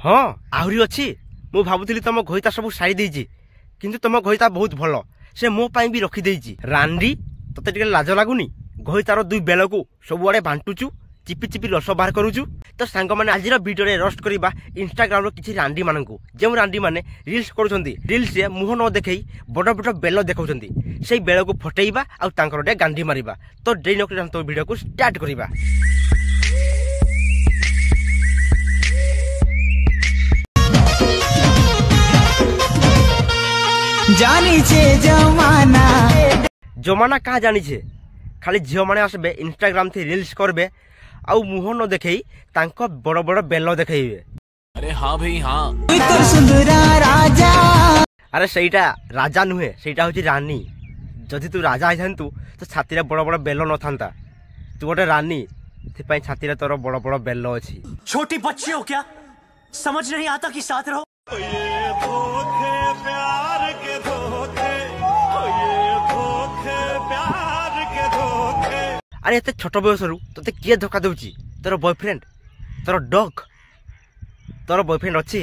हाँ आहरी अच्छी मु भावुली तुम घईता सब सारी देजी किंतु तुम घईता बहुत भल से मो पाई भी रखिदेजी रांडी तते टिके लाज लागुनी घईतार दुई बेल को सबुआड़े बांटुचु चिपी चिपी रस बाहर करुचु। तो सांग मैंने आज वीडियो रे रोस्ट करवा इंस्टाग्राम किसी रांडी मानू जो रांडी मैंने रील्स करुँच रील्स मुह न देखई बड़ बड़ बेल देखा से बेल को फटेଇବା आ गांधी मारिबा। तो डेरी नक तो वीडियो को स्टार्ट करवा। जानी छे जमाना जमाना कहा जानी छे खाली झील मैंने आसबे इंस्टाग्राम थी रील्स करबे आउ मुह न देखई तांको बड़ बड़ बेल देखइबे। अरे हाँ भाई हाँ तो सुंदरा राजा अरे सेटा राजा नुहे सेटा होची रानी जदि तू राजा आइथांतु तो छाती रे बड़ बड़ बेल न थांता तू गोटे रानी से छाती रे तोर बड़ बड़ बेल अछि। छोटी बच्ची हो क्या समझ नहीं आता कि साथ रहो। ये धोखे प्यार के धोखे प्यार के धोखे। अरे एते छोट बयस रु तते किए धोखा दउची तोर बॉयफ्रेंड तोर डॉग तोर बॉयफ्रेंड अच्छी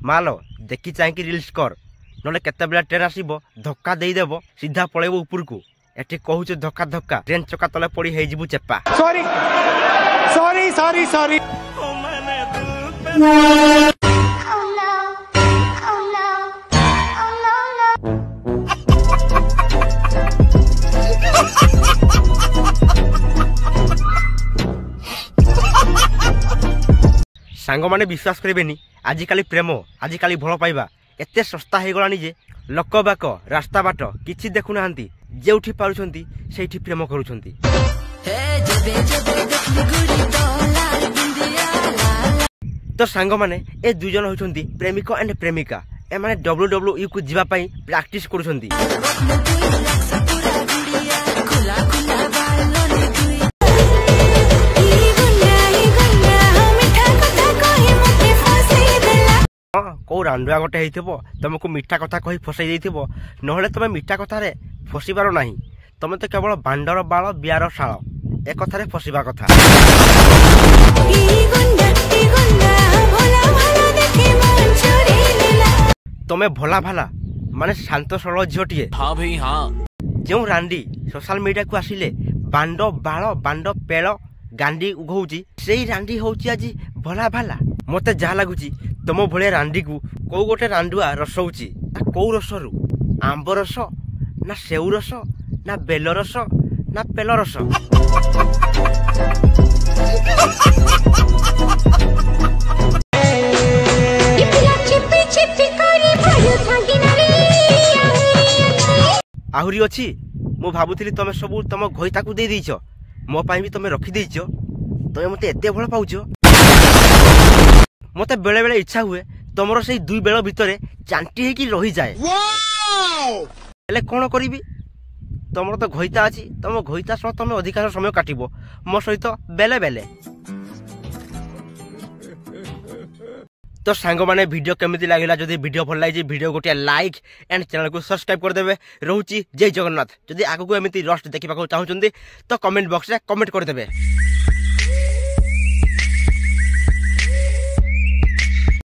मालो देखी चाहे रील्स कर नले केते बेला ट्रेन आसीबो धक्का देई देबो सीधा पळेबो ऊपर को एठी कहूछ धक्का धक्का ट्रेन चक्का तले पड़ी हे जिबु चेप्पा। सॉरी सॉरी सॉरी सॉरी मैंने दिल पे सांग माने विश्वास करेनि आजिकाली प्रेम आजिकाली भल पाइबा एते सस्ता हो गलानी जे लोक बाक रास्ता बाट किछि देखु नाहंती जेउठी पारुछंती सेठी प्रेम करूछंती। तो सांग माने ए दुई जन होछंती प्रेमिक एंड प्रेमिका ए माने WWE को जीवा पई प्रैक्टिस करूछंती। कौ रांडुआ गोटे होइथिबो तुमको मीठा कथा कही फसई देइथिबो नहले तमे मीठा कथा रे फसिबार नाही तमे तो केवल बांडर बाल बियार शाल ए कथा रे फसिबा कथा। तमे भला भाला माने शांत सरल झियोटिए। हाँ भाई हाँ जो रांडी सोशल मीडिया को आसिले बांड बाल बांड पेड़ गांडी उघौची सेई रांडी होची आज भला भाला। मते जा लागुची तुम भले रांडी को कौ गोटे रांडुआ रसौची कौ रसरु आंब रस ना सेउ रस ना बेल रस ना पेल रस। आहरी अच्छी मु भावुली तुम सब तुम घईता को दे देइछ मो पाई भी तुम रखी देइछ तुम मते एते भल पाउछ मते बेले बेले इच्छा हुए तुमर से दुई बेल भितर चांटी है कि रही जाए हेले कौन करी तुमर तो घईता अच्छी तुम घईता सह तुम अधिकांश समय काटबो मो सहित बेले बेले। तो सांग माने वीडियो केमिति लागिला जदि वीडियो भल लागी वीडियो गोटे लाइक एंड चैनल को सब्सक्राइब कर देबे। रहूची जय जगन्नाथ। जदि आगु एमिति रोस्ट देखिबा को चाहुचंदी तो कमेंट बॉक्स रे कमेंट कर देबे।